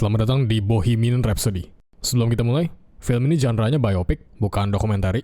Selamat datang di Bohemian Rhapsody. Sebelum kita mulai, film ini genre-nya biopic, bukan dokumenter.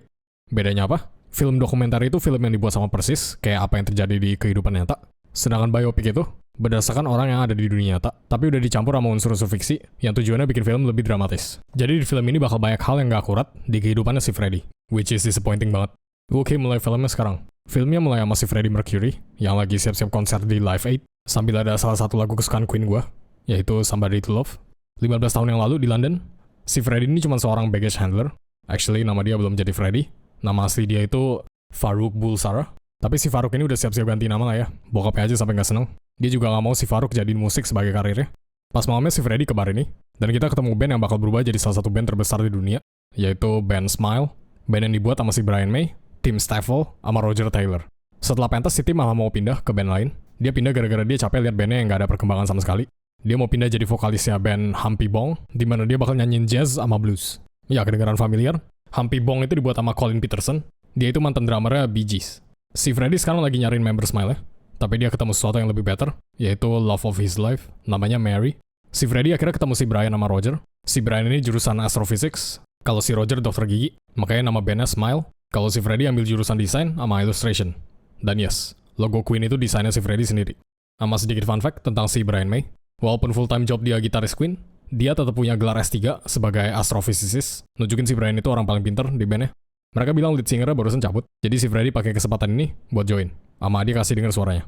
Bedanya apa? Film dokumenter itu film yang dibuat sama persis, kayak apa yang terjadi di kehidupan nyata. Sedangkan biopic itu berdasarkan orang yang ada di dunia nyata, tapi udah dicampur sama unsur-unsur fiksi yang tujuannya bikin film lebih dramatis. Jadi di film ini bakal banyak hal yang gak akurat di kehidupannya si Freddie, which is disappointing banget. Oke, mulai filmnya sekarang. Filmnya mulai sama si Freddie Mercury, yang lagi siap-siap konser di Live Aid, sambil ada salah satu lagu kesukaan Queen gua, yaitu Somebody to Love. 15 tahun yang lalu di London, si Freddie ini cuma seorang baggage handler. Actually, nama dia belum jadi Freddie. Nama asli dia itu Farouk Bulsara. Tapi si Farouk ini udah siap-siap ganti nama lah ya. Bokapnya aja sampai nggak seneng. Dia juga nggak mau si Farouk jadiin musik sebagai karirnya. Pas malamnya si Freddie ke bar ini, dan kita ketemu band yang bakal berubah jadi salah satu band terbesar di dunia, yaitu band Smile. Band yang dibuat sama si Brian May, Tim Stifle, sama Roger Taylor. Setelah pentas, si Tim malah mau pindah ke band lain. Dia pindah gara-gara dia capek lihat bandnya yang nggak ada perkembangan sama sekali. Dia mau pindah jadi vokalisnya band Humpy Bong, di mana dia bakal nyanyiin jazz sama blues. Ya, kedengaran familiar. Humpy Bong itu dibuat sama Colin Peterson. Dia itu mantan drummernya Bee Gees. Si Freddie sekarang lagi nyariin member Smile, tapi dia ketemu sesuatu yang lebih better, yaitu love of his life, namanya Mary. Si Freddie akhirnya ketemu si Brian sama Roger. Si Brian ini jurusan astrophysics, kalau si Roger dokter gigi, makanya nama bandnya Smile. Kalau si Freddie ambil jurusan desain sama illustration. Dan yes, logo Queen itu desainnya si Freddie sendiri. Sama sedikit fun fact tentang si Brian May. Walaupun full-time job dia gitaris Queen, dia tetap punya gelar S3 sebagai astrophysicist, nunjukin si Brian itu orang paling pinter di bandnya. Mereka bilang lead singer-nya barusan cabut, jadi si Freddie pakai kesempatan ini buat join. Sama dia kasih denger suaranya.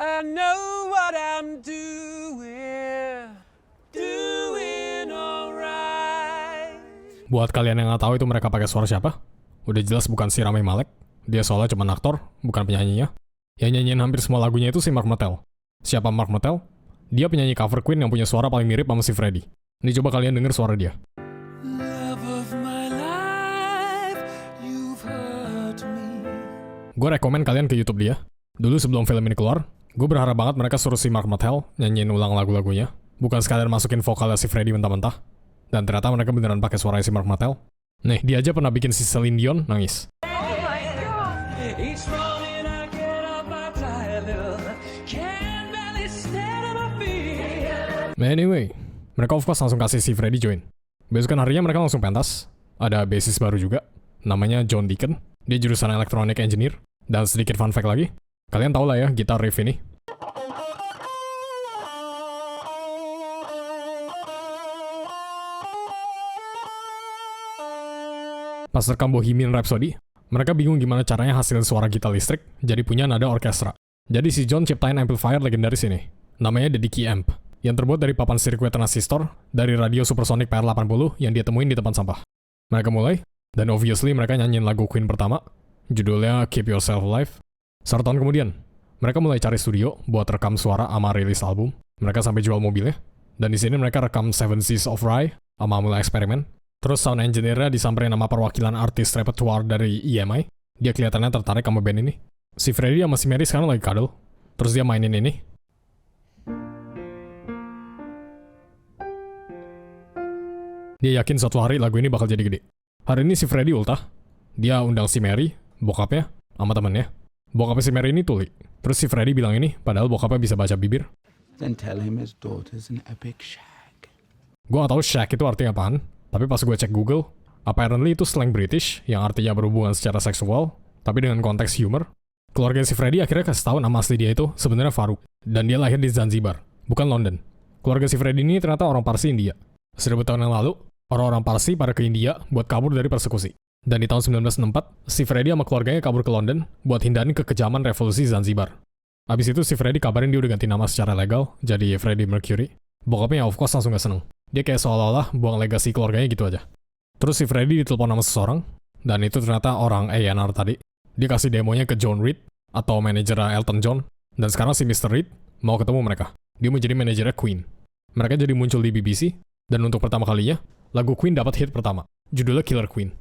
I know what I'm doing alright. Buat kalian yang nggak tahu itu mereka pakai suara siapa, udah jelas bukan si Rami Malek. Dia soalnya cuma aktor, bukan penyanyinya. Yang nyanyiin hampir semua lagunya itu si Mark Martel. Siapa Mark Martel? Dia penyanyi cover Queen yang punya suara paling mirip sama si Freddie. Ini coba kalian denger suara dia. Gue rekomen kalian ke YouTube dia. Dulu sebelum film ini keluar, gue berharap banget mereka suruh si Mark Martel nyanyiin ulang lagu-lagunya. Bukan sekadar masukin vokalnya si Freddie mentah-mentah. Dan ternyata mereka beneran pakai suara si Mark Martel. Nih, dia aja pernah bikin si Celine Dion nangis. Anyway, mereka of course langsung kasih si Freddie join. Besokan harinya mereka langsung pentas. Ada bassist baru juga, namanya John Deacon. Dia jurusan electronic engineer. Dan sedikit fun fact lagi, kalian tau lah ya gitar riff ini. Pas rekam Bohemian Rhapsody, mereka bingung gimana caranya hasilin suara gitar listrik jadi punya nada orkestra. Jadi si John ciptain amplifier legendaris ini, namanya The Dickey Amp, yang terbuat dari papan sirkuit transistor dari radio supersonik PR80 yang dia temuin di tempat sampah. Mereka mulai, dan obviously mereka nyanyiin lagu Queen pertama, judulnya Keep Yourself Alive. 1 tahun kemudian, mereka mulai cari studio buat rekam suara sama rilis album. Mereka sampai jual mobilnya, dan di sini mereka rekam Seven Seas of Rhye sama mulai eksperimen. Terus sound engineer-nya disamperin sama perwakilan artis repertoire dari EMI. Dia kelihatannya tertarik sama band ini. Si Freddie sama si Mary sekarang lagi cuddle. Terus dia mainin ini. Dia yakin suatu hari lagu ini bakal jadi gede. Hari ini si Freddie ultah. Dia undang si Mary, bokapnya, sama temennya. Bokapnya si Mary ini tuli. Terus si Freddie bilang ini, padahal bokapnya bisa baca bibir. Then tell him his daughter's an epic shag. Gue gak tau shag itu artinya apaan. Tapi pas gue cek Google, apparently itu slang British yang artinya berhubungan secara seksual, tapi dengan konteks humor. Keluarga si Freddie akhirnya kasih tahu nama asli dia itu sebenarnya Farouk, dan dia lahir di Zanzibar, bukan London. Keluarga si Freddie ini ternyata orang Parsi India. 1000 tahun yang lalu, orang-orang Parsi pada ke India buat kabur dari persekusi. Dan di tahun 1964, si Freddie sama keluarganya kabur ke London buat hindarin kekejaman revolusi Zanzibar. Habis itu si Freddie kabarin dia udah ganti nama secara legal, jadi Freddie Mercury. Bokapnya of course langsung gak seneng. Dia kayak seolah-olah buang legasi keluarganya gitu aja. Terus si Freddie ditelepon sama seseorang, dan itu ternyata orang A&R tadi. Dia kasih demonya ke John Reid, atau manajernya Elton John, dan sekarang si Mr. Reid mau ketemu mereka. Dia mau jadi manajernya Queen. Mereka jadi muncul di BBC, dan untuk pertama kalinya, lagu Queen dapat hit pertama, judulnya Killer Queen.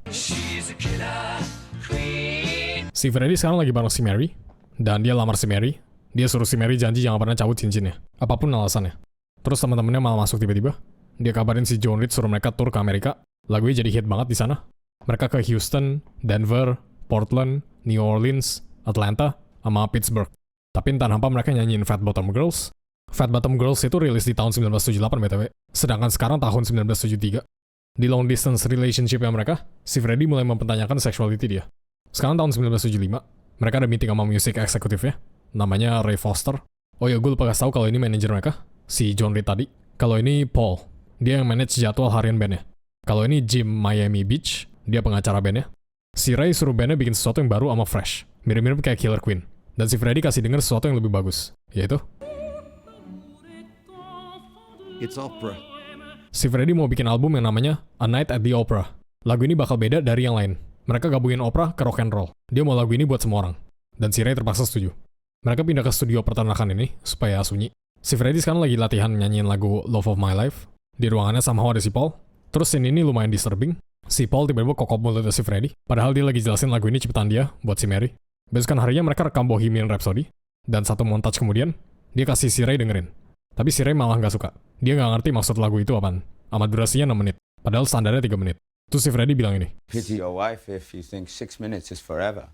Si Freddie sekarang lagi bareng si Mary, dan dia lamar si Mary. Dia suruh si Mary janji jangan pernah cabut cincinnya, apapun alasannya. Terus teman-temannya malah masuk tiba-tiba. Dia kabarin si John Reid suruh mereka tur ke Amerika. Lagunya jadi hit banget di sana. Mereka ke Houston, Denver, Portland, New Orleans, Atlanta, sama Pittsburgh. Tapi entah kenapa mereka nyanyiin Fat Bottom Girls, Fat Bottom Girls itu rilis di tahun 1978 BTW, sedangkan sekarang tahun 1973. Di long distance relationship yang mereka, si Freddie mulai mempertanyakan sexuality dia. Sekarang tahun 1975, mereka ada meeting sama music eksekutifnya, namanya Ray Foster. Oh ya, gue lupa kasih tau kalau ini manajer mereka, si John Reed tadi. Kalau ini Paul, dia yang manage jadwal harian bandnya. Kalau ini Jim Miami Beach, dia pengacara bandnya. Si Ray suruh bandnya bikin sesuatu yang baru sama fresh, mirip-mirip kayak Killer Queen. Dan si Freddie kasih denger sesuatu yang lebih bagus, yaitu It's opera. si Freddie mau bikin album yang namanya A Night at the Opera. Lagu ini bakal beda dari yang lain. Mereka gabungin opera ke rock and roll. Dia mau lagu ini buat semua orang. Dan si Ray terpaksa setuju. Mereka pindah ke studio peternakan ini supaya sunyi. Si Freddie sekarang lagi latihan nyanyiin lagu Love of My Life. Di ruangannya somehow ada si Paul. Terus scene ini lumayan disturbing. Si Paul tiba-tiba kokop mulutnya si Freddie. Padahal dia lagi jelasin lagu ini ciptaan dia buat si Mary. Besokan harinya mereka rekam Bohemian Rhapsody. Dan satu montage kemudian, dia kasih si Ray dengerin. Tapi si Ray malah nggak suka. Dia nggak ngerti maksud lagu itu apaan. Amat durasinya 6 menit. Padahal standarnya 3 menit. Terus si Freddie bilang ini. Pity your wife if you think 6 minutes is forever.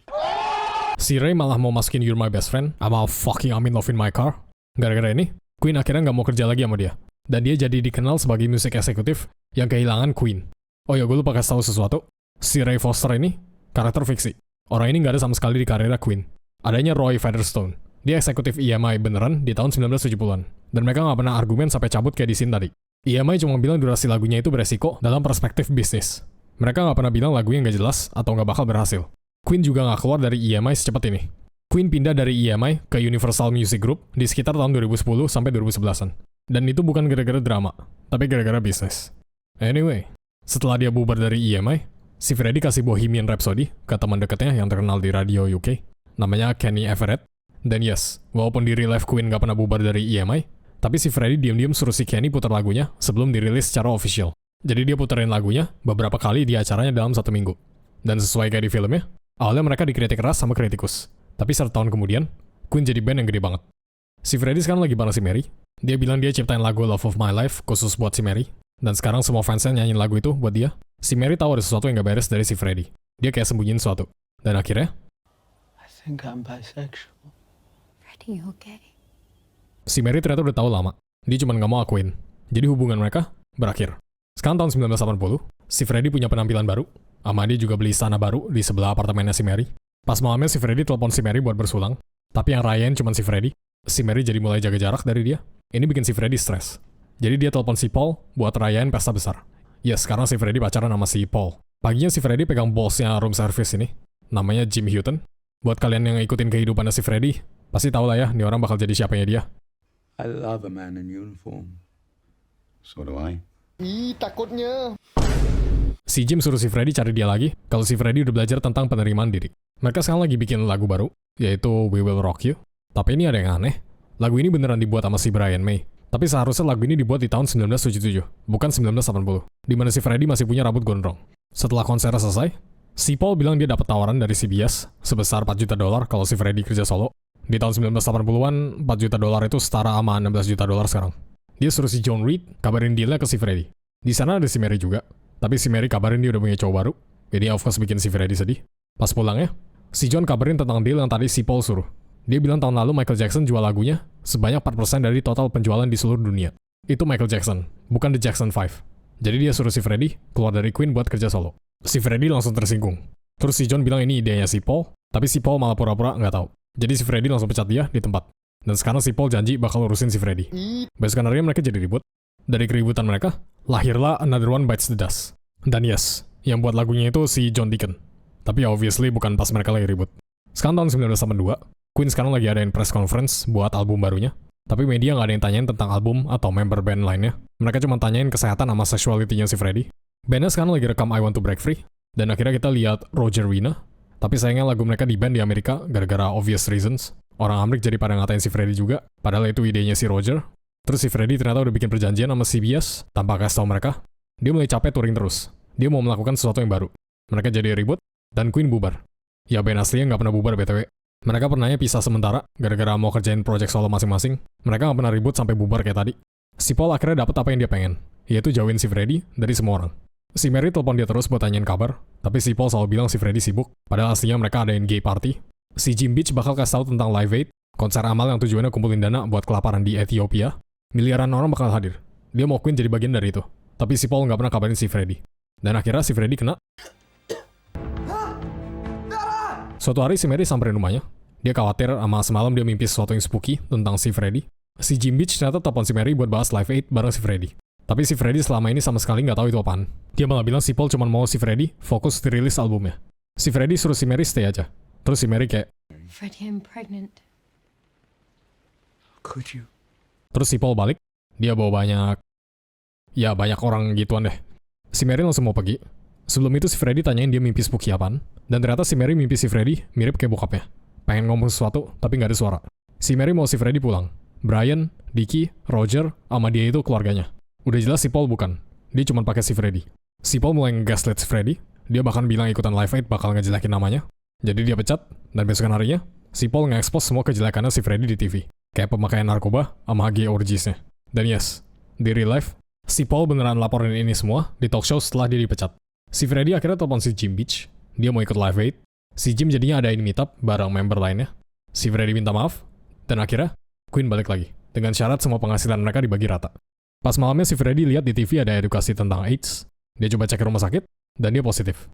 Si Ray malah mau masukin You're My Best Friend sama fucking I'm in Love in My Car. Gara-gara ini, Queen akhirnya nggak mau kerja lagi sama dia. Dan dia jadi dikenal sebagai musik eksekutif yang kehilangan Queen. Oh ya, gue lupa kasih tahu sesuatu. Si Ray Foster ini, karakter fiksi. Orang ini nggak ada sama sekali di karirnya Queen. Adanya Roy Featherstone. Dia eksekutif EMI beneran di tahun 1970-an. Dan mereka nggak pernah argumen sampai cabut kayak di scene tadi. EMI cuma bilang durasi lagunya itu beresiko dalam perspektif bisnis. Mereka nggak pernah bilang lagunya nggak jelas atau nggak bakal berhasil. Queen juga nggak keluar dari EMI secepat ini. Queen pindah dari EMI ke Universal Music Group di sekitar tahun 2010 sampai 2011-an. Dan itu bukan gara-gara drama, tapi gara-gara bisnis. Anyway, setelah dia bubar dari EMI, si Freddie kasih Bohemian Rhapsody ke teman dekatnya yang terkenal di radio UK, namanya Kenny Everett. Dan yes, walaupun di real life Queen nggak pernah bubar dari EMI, tapi si Freddie diam-diam suruh si Kenny putar lagunya sebelum dirilis secara official. Jadi dia puterin lagunya beberapa kali di acaranya dalam 1 minggu. Dan sesuai kayak di filmnya, awalnya mereka dikritik keras sama kritikus. Tapi 1 tahun kemudian, Queen jadi band yang gede banget. Si Freddie sekarang lagi bareng si Mary. Dia bilang dia ciptain lagu Love of My Life khusus buat si Mary. Dan sekarang semua fansnya nyanyiin lagu itu buat dia. Si Mary tahu ada sesuatu yang gak beres dari si Freddie. Dia kayak sembunyiin sesuatu. Dan akhirnya, I think I'm bisexual. Freddie, you okay? si Mary ternyata udah tahu lama. Dia cuma gak mau akuin. Jadi hubungan mereka berakhir. Sekarang tahun 1980, si Freddie punya penampilan baru. Sama dia juga beli istana baru di sebelah apartemennya si Mary. Pas malamnya si Freddie telepon si Mary buat bersulang. Tapi yang rayain cuma si Freddie. Si Mary jadi mulai jaga jarak dari dia. Ini bikin si Freddie stres. Jadi dia telepon si Paul buat rayain pesta besar. Ya, sekarang si Freddie pacaran sama si Paul. Paginya si Freddie pegang bosnya room service ini. Namanya Jim Houghton. Buat kalian yang ngikutin kehidupannya si Freddie, pasti tau lah ya, nih orang bakal jadi siapanya dia. I love a man in uniform. So do I. Si Jim suruh si Freddie cari dia lagi, kalau si Freddie udah belajar tentang penerimaan diri. Mereka sekarang lagi bikin lagu baru, yaitu We Will Rock You. Tapi ini ada yang aneh. Lagu ini beneran dibuat sama si Brian May. Tapi seharusnya lagu ini dibuat di tahun 1977, bukan 1980, di mana si Freddie masih punya rambut gondrong. Setelah konser selesai, si Paul bilang dia dapat tawaran dari CBS sebesar $4 juta kalau si Freddie kerja solo. Di tahun 1980-an, $4 juta itu setara sama $16 juta sekarang. Dia suruh si John Reed kabarin dealnya ke si Freddie. Di sana ada si Mary juga, tapi si Mary kabarin dia udah punya cowok baru. Jadi of course bikin si Freddie sedih. Pas pulangnya, si John kabarin tentang deal yang tadi si Paul suruh. Dia bilang tahun lalu Michael Jackson jual lagunya sebanyak 4% dari total penjualan di seluruh dunia. Itu Michael Jackson, bukan The Jackson 5. Jadi dia suruh si Freddie keluar dari Queen buat kerja solo. Si Freddie langsung tersinggung. Terus si John bilang ini idenya si Paul, tapi si Paul malah pura-pura nggak tahu. Jadi si Freddie langsung pecat dia di tempat. Dan sekarang si Paul janji bakal urusin si Freddie. Besokan harinya mereka jadi ribut. Dari keributan mereka, lahirlah Another One Bites the Dust. Dan yes, yang buat lagunya itu si John Deacon. Tapi obviously bukan pas mereka lagi ribut. Sekarang tahun 1982, Queen sekarang lagi adain press conference buat album barunya. Tapi media nggak ada yang tanyain tentang album atau member band lainnya. Mereka cuma tanyain kesehatan sama sexuality-nya si Freddie. Bandnya sekarang lagi rekam I Want to Break Free. Dan akhirnya kita lihat Roger Wina. Tapi sayangnya lagu mereka di band di Amerika gara-gara obvious reasons. Orang Amerika jadi pada ngatain si Freddie juga. Padahal itu idenya si Roger. Terus si Freddie ternyata udah bikin perjanjian sama CBS tanpa kasih tau mereka. Dia mulai capek touring terus. Dia mau melakukan sesuatu yang baru. Mereka jadi ribut, dan Queen bubar. Ya band aslinya nggak pernah bubar BTW. Mereka pernahnya pisah sementara, gara-gara mau kerjain project solo masing-masing. Mereka nggak pernah ribut sampai bubar kayak tadi. Si Paul akhirnya dapet apa yang dia pengen, yaitu jauhin si Freddie dari semua orang. Si Mary telepon dia terus buat tanyain kabar, tapi si Paul selalu bilang si Freddie sibuk, padahal aslinya mereka adain gay party. Si Jim Beach bakal kasih tau tentang Live Aid, Konser amal yang tujuannya kumpulin dana buat kelaparan di Ethiopia. Miliaran orang bakal hadir. Dia mau Queen jadi bagian dari itu. Tapi si Paul nggak pernah kabarin si Freddy. Dan akhirnya si Freddy kena. Suatu hari si Mary samperin rumahnya. Dia khawatir sama semalam dia mimpi sesuatu yang spooky tentang si Freddy. Si Jim Beach ternyata telepon si Mary buat bahas Live Aid bareng si Freddy. Tapi si Freddy selama ini sama sekali nggak tahu itu apaan. Dia malah bilang si Paul cuma mau si Freddy fokus di rilis albumnya. Si Freddy suruh si Mary stay aja. Terus si Mary kayak, Freddie, I'm pregnant. Could you? terus si Paul balik. Dia bawa banyak orang gituan deh. Si Mary langsung mau pergi. Sebelum itu si Freddy tanyain dia mimpi spooky apaan. Dan ternyata si Mary mimpi si Freddy mirip kayak bokapnya. Pengen ngomong sesuatu, tapi nggak ada suara. Si Mary mau si Freddy pulang. Brian, Dickie, Roger, sama dia itu keluarganya. Udah jelas si Paul bukan. Dia cuma pakai si Freddy. Si Paul mulai nge-gaslight si Freddy. Dia bahkan bilang ikutan Live Aid bakal ngejelekin namanya. Jadi dia pecat, dan besokan harinya, si Paul nge-expose semua kejelekannya si Freddy di TV. Kayak pemakaian narkoba sama hagi orgiesnya. Dan yes, di real life, si Paul beneran laporin ini semua di talk show setelah dia dipecat. Si Freddy akhirnya telepon si Jim Beach. Dia mau ikut Live Aid. Si Jim jadinya adain meetup bareng member lainnya. Si Freddy minta maaf. Dan akhirnya, Queen balik lagi. Dengan syarat semua penghasilan mereka dibagi rata. Pas malamnya si Freddy lihat di TV ada edukasi tentang AIDS. Dia coba cek ke rumah sakit. Dan dia positif.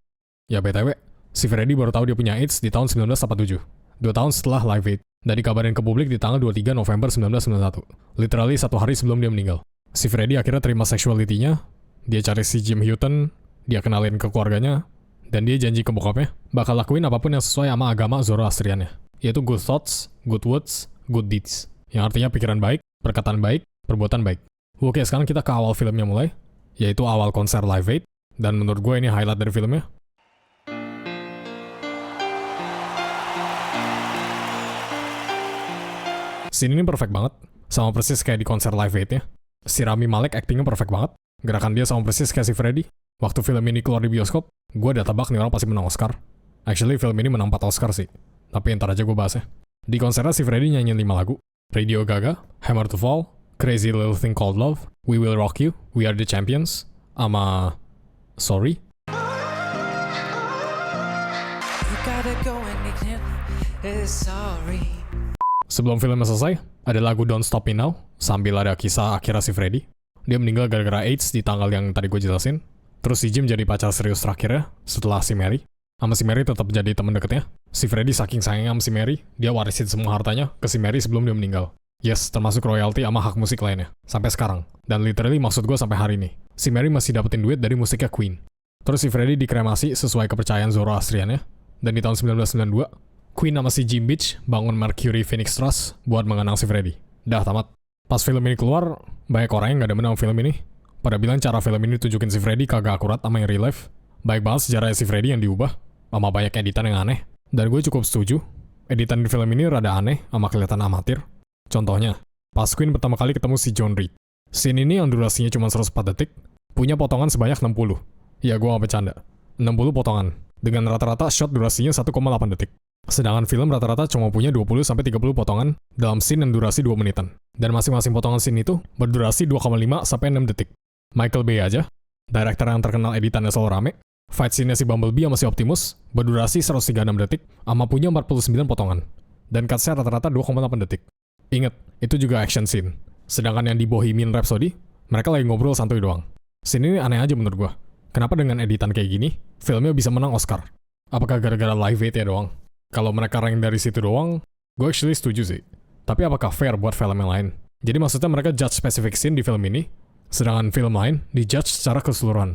Ya BTW, si Freddy baru tahu dia punya AIDS di tahun 1987. 2 tahun setelah Live Aid. Dan dikabarin ke publik di tanggal 23 November 1991. Literally 1 hari sebelum dia meninggal. Si Freddy akhirnya terima sexuality-nya. Dia cari si Jim Houghton. Dia kenalin ke keluarganya. Dan dia janji ke bokapnya bakal lakuin apapun yang sesuai sama agama Zoroastriannya. Yaitu good thoughts, good words, good deeds. Yang artinya pikiran baik, perkataan baik, perbuatan baik. Oke, sekarang kita ke awal filmnya mulai. Yaitu awal konser Live Aid. Dan menurut gue ini highlight dari filmnya. Scene ini perfect banget. Sama persis kayak di konser Live Aid-nya. Si Rami Malek actingnya perfect banget. Gerakan dia sama persis kayak si Freddy. Waktu film ini keluar di bioskop, gue udah tebak nih orang pasti menang Oscar. Actually, film ini menang 4 Oscar sih. Tapi ntar aja gue bahasnya. Di konsernya si Freddy nyanyiin 5 lagu. Radio Gaga, Hammer to Fall, Crazy Little Thing Called Love, We Will Rock You, We Are the Champions, sama Sorry. You gotta go and sorry. Sebelum filmnya selesai, ada lagu Don't Stop Me Now, sambil ada kisah akhirnya si Freddy. Dia meninggal gara-gara AIDS di tanggal yang tadi gue jelasin. Terus si Jim jadi pacar serius terakhirnya setelah si Mary. Sama si Mary tetap jadi teman deketnya. Si Freddy saking sayangnya sama si Mary, dia warisin semua hartanya ke si Mary sebelum dia meninggal. Yes, termasuk royalti sama hak musik lainnya. Sampai sekarang. Dan literally maksud gue sampai hari ini. Si Mary masih dapetin duit dari musiknya Queen. Terus si Freddy dikremasi sesuai kepercayaan Zoroastriannya. Dan di tahun 1992, Queen sama si Jim Beach bangun Mercury Phoenix Trust buat mengenang si Freddy. Dah tamat. Pas film ini keluar, banyak orang yang gak demen sama film ini. Pada bilang cara film ini tunjukin si Freddy kagak akurat sama yang real life. Baik banget sejarahnya si Freddy yang diubah, sama banyak editan yang aneh. Dan gue cukup setuju. Editan di film ini rada aneh sama kelihatan amatir. Contohnya, pas Queen pertama kali ketemu si John Reid. Scene ini yang durasinya cuma 104 detik, punya potongan sebanyak 60. Ya gue gak bercanda. 60 potongan. Dengan rata-rata shot durasinya 1,8 detik. Sedangkan film rata-rata cuma punya 20-30 potongan dalam scene yang durasi 2 menitan. Dan masing-masing potongan scene itu berdurasi 2,5-6 detik. Michael Bay aja, director yang terkenal editannya selalu rame, fight scene-nya si Bumblebee sama si Optimus berdurasi 136 detik sama punya 49 potongan. Dan cut-nya rata-rata 2,8 detik. Ingat, itu juga action scene. Sedangkan yang di Bohemian Rhapsody, mereka lagi ngobrol santuy doang. Scene ini aneh aja menurut gua. Kenapa dengan editan kayak gini, filmnya bisa menang Oscar? Apakah gara-gara Live Aid ya doang? Kalau mereka rank dari situ doang, gue actually setuju sih. Tapi apakah fair buat film yang lain? Jadi maksudnya mereka judge specific scene di film ini, sedangkan film lain di-judge secara keseluruhan.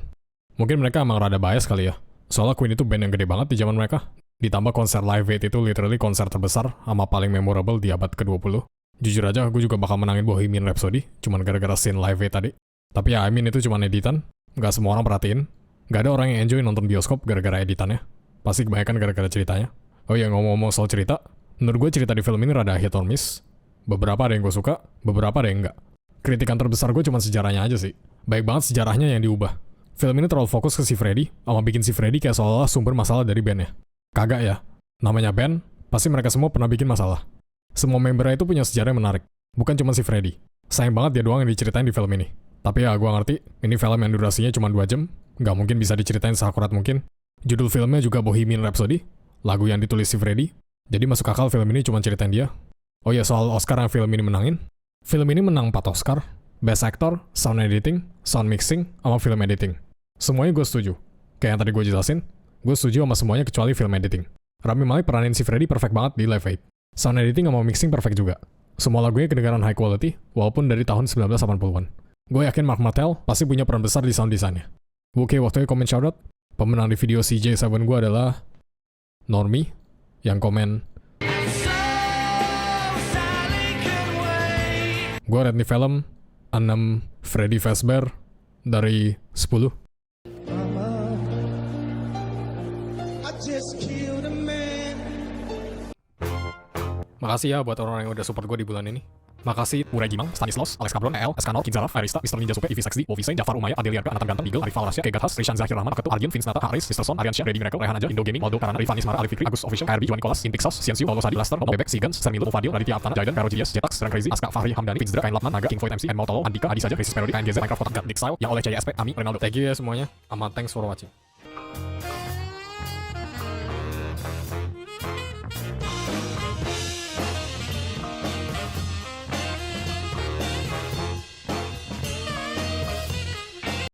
Mungkin mereka emang rada bias kali ya. Soalnya Queen itu band yang gede banget di zaman mereka. Ditambah konser Live Aid itu literally konser terbesar sama paling memorable di abad ke-20. Jujur aja, gue juga bakal menangin Bohemian Rhapsody, cuman gara-gara scene Live Aid tadi. Tapi ya, I mean itu cuman editan. Nggak semua orang perhatiin. Nggak ada orang yang enjoy nonton bioskop gara-gara editannya. Pasti kebanyakan gara-gara ceritanya. Oh iya, ngomong-ngomong soal cerita, menurut gue cerita di film ini rada hit or miss. Beberapa ada yang gue suka, beberapa ada yang enggak. Kritikan terbesar gue cuma sejarahnya aja sih. Baik banget sejarahnya yang diubah. Film ini terlalu fokus ke si Freddy, sama bikin si Freddy kayak seolah-olah sumber masalah dari bandnya. Kagak ya. Namanya band, pasti mereka semua pernah bikin masalah. Semua membernya itu punya sejarah yang menarik. Bukan cuma si Freddy. Sayang banget dia doang yang diceritain di film ini. Tapi ya gue ngerti, ini film yang durasinya cuma 2 jam. Nggak mungkin bisa diceritain seakurat mungkin. Judul filmnya juga Bohemian Rhapsody. Lagu yang ditulis si Freddy. Jadi masuk akal film ini cuma ceritain dia. Oh iya, soal Oscar yang film ini menangin. Film ini menang 4 Oscar. Best Actor, Sound Editing, Sound Mixing, sama Film Editing. Semuanya gue setuju. Kayak yang tadi gue jelasin, gue setuju sama semuanya kecuali Film Editing. Rami Malek peranin si Freddy perfect banget di Live Aid. Sound Editing sama Mixing perfect juga. Semua lagunya kedengaran high quality, walaupun dari tahun 1980-an. Gue yakin Mark Martel pasti punya peran besar di sound design-nya. Oke, waktunya komen shoutout. Pemenang di video CJ7 gue adalah Normi, yang komen gue rate nih film 6 Freddy Fazbear dari 10. Makasih ya buat orang yang udah support gue di bulan ini. Makasih Murai Gimang, Stanislaus, Alex Cabron, EL, Eskanor, Kinzaraf, Arista, Mr. Ninja Supe, Ivi Sexdi, Wovisain, Jafar Umaya, Adeliarga, Anatan Ganteng, Eagle, Arif Falarasya, Kegat Has, Rishan Zahir Rahman, Aketu, Arjun, Vince Nata, Haris, Mr. Son, Aryansyah, Ready Miracle, Rehan Aja, Indo Gaming, Waldo Karana, Rifan Ismara, Alif Fikri, Agus Official, KRB, Juan Nicholas, Intixos, Siensiu, Paulo Sadi, Laster, Bebek, Sigans, Sermilu, Fadil, Raditya Aptana, Jaidan, Vero Jidias, Jetax, Serang Crazy, Aska, Fahri, Hamdani, Pizdra, Kain Lapman, Naga, King Void MC, Enmo Tolo, Andika, Adi Saja, Krisis Parody, KNGZ, Minecraft Kotak, Nick Style, yang oleh CSP, Ami, Renaldo. Thank you ya semuanya. Aman, thanks for watching.